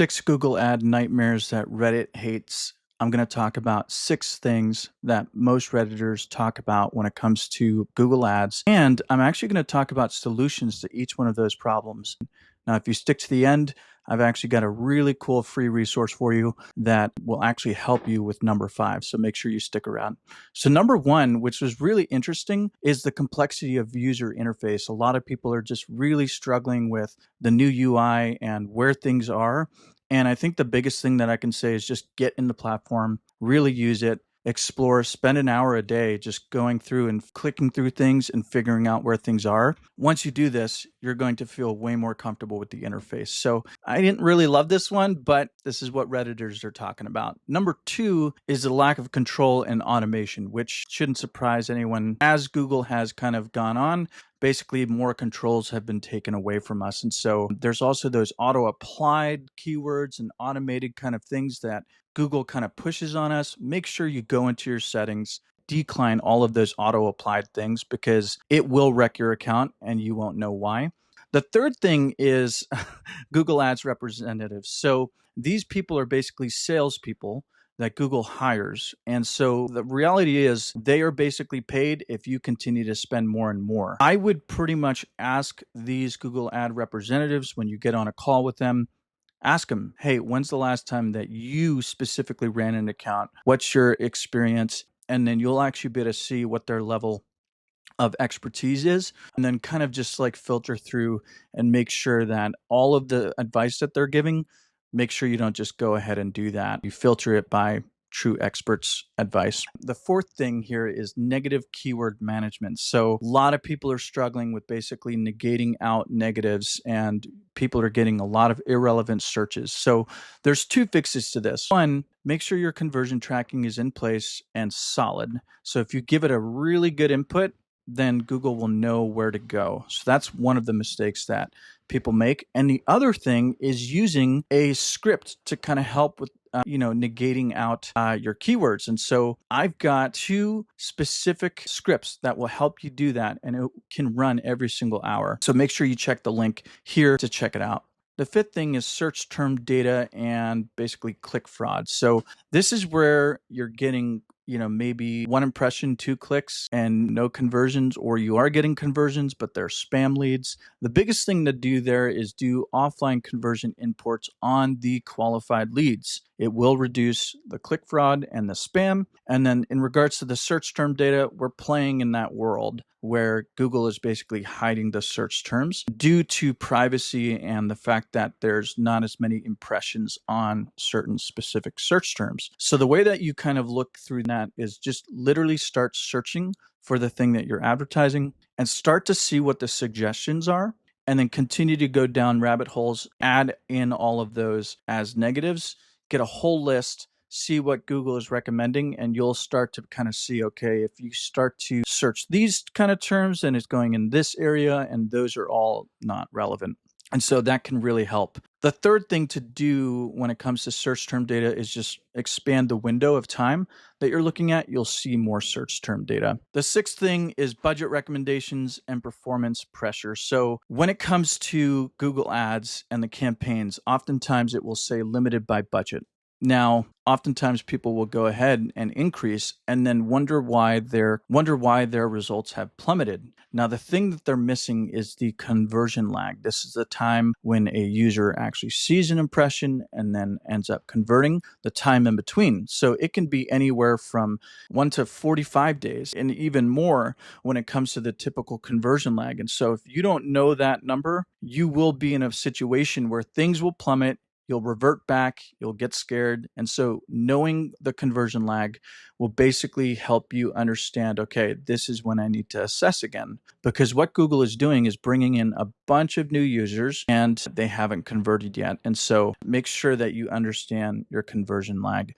Six Google ad nightmares that Reddit hates. I'm going to talk about six things that most Redditors talk about when it comes to Google Ads. And I'm actually going to talk about solutions to each one of those problems. Now, if you stick to the end, I've actually got a really cool free resource for you that will actually help you with number five. So make sure you stick around. So number one, which was really interesting, is the complexity of user interface. A lot of people are just really struggling with the new UI and where things are. And I think the biggest thing that I can say is just get in the platform, really use it, explore, spend an hour a day just going through and clicking through things and figuring out where things are. Once you do this, you're going to feel way more comfortable with the interface. So I didn't really love this one, but this is what Redditors are talking about. Number two is the lack of control and automation, which shouldn't surprise anyone. As Google has kind of gone on, basically more controls have been taken away from us. And so there's also those auto applied keywords and automated kind of things that Google kind of pushes on us. Make sure you go into your settings, decline all of those auto applied things because it will wreck your account and you won't know why. The third thing is Google Ads representatives. So these people are basically salespeople that Google hires. And so the reality is they are basically paid if you continue to spend more and more. I would pretty much ask these Google ad representatives when you get on a call with them, ask them, hey, when's the last time that you specifically ran an account? What's your experience? And then you'll actually be able to see what their level of expertise is, and then kind of just like filter through and make sure that all of the advice that they're giving, make sure you don't just go ahead and do that. You filter it by true experts' advice. The fourth thing here is negative keyword management. So a lot of people are struggling with basically negating out negatives, and people are getting a lot of irrelevant searches. So there's two fixes to this. One, make sure your conversion tracking is in place and solid. So if you give it a really good input, then Google will know where to go. So that's one of the mistakes that people make. And the other thing is using a script to kind of help with negating out your keywords. And so I've got two specific scripts that will help you do that, and it can run every single hour. So make sure you check the link here to check it out. The fifth thing is search term data and basically click fraud. So this is where you're getting maybe one impression, 2 clicks and no conversions, or you are getting conversions, but they're spam leads. The biggest thing to do there is do offline conversion imports on the qualified leads. It will reduce the click fraud and the spam. And then in regards to the search term data, we're playing in that world where Google is basically hiding the search terms due to privacy and the fact that there's not as many impressions on certain specific search terms. So the way that you kind of look through that is just literally start searching for the thing that you're advertising and start to see what the suggestions are, and then continue to go down rabbit holes, add in all of those as negatives, get a whole list, see what Google is recommending, and you'll start to kind of see, okay, if you start to search these kind of terms, then it's going in this area, and those are all not relevant. And so that can really help. The third thing to do when it comes to search term data is just expand the window of time that you're looking at. You'll see more search term data. The sixth thing is budget recommendations and performance pressure. So when it comes to Google Ads and the campaigns, oftentimes it will say limited by budget. Now, oftentimes people will go ahead and increase and then wonder why their results have plummeted. Now, the thing that they're missing is the conversion lag. This is the time when a user actually sees an impression and then ends up converting, the time in between. So it can be anywhere from 1 to 45 days and even more when it comes to the typical conversion lag. And so if you don't know that number, you will be in a situation where things will plummet. You'll revert back, you'll get scared. And so knowing the conversion lag will basically help you understand, okay, this is when I need to assess again. Because what Google is doing is bringing in a bunch of new users and they haven't converted yet. And so make sure that you understand your conversion lag.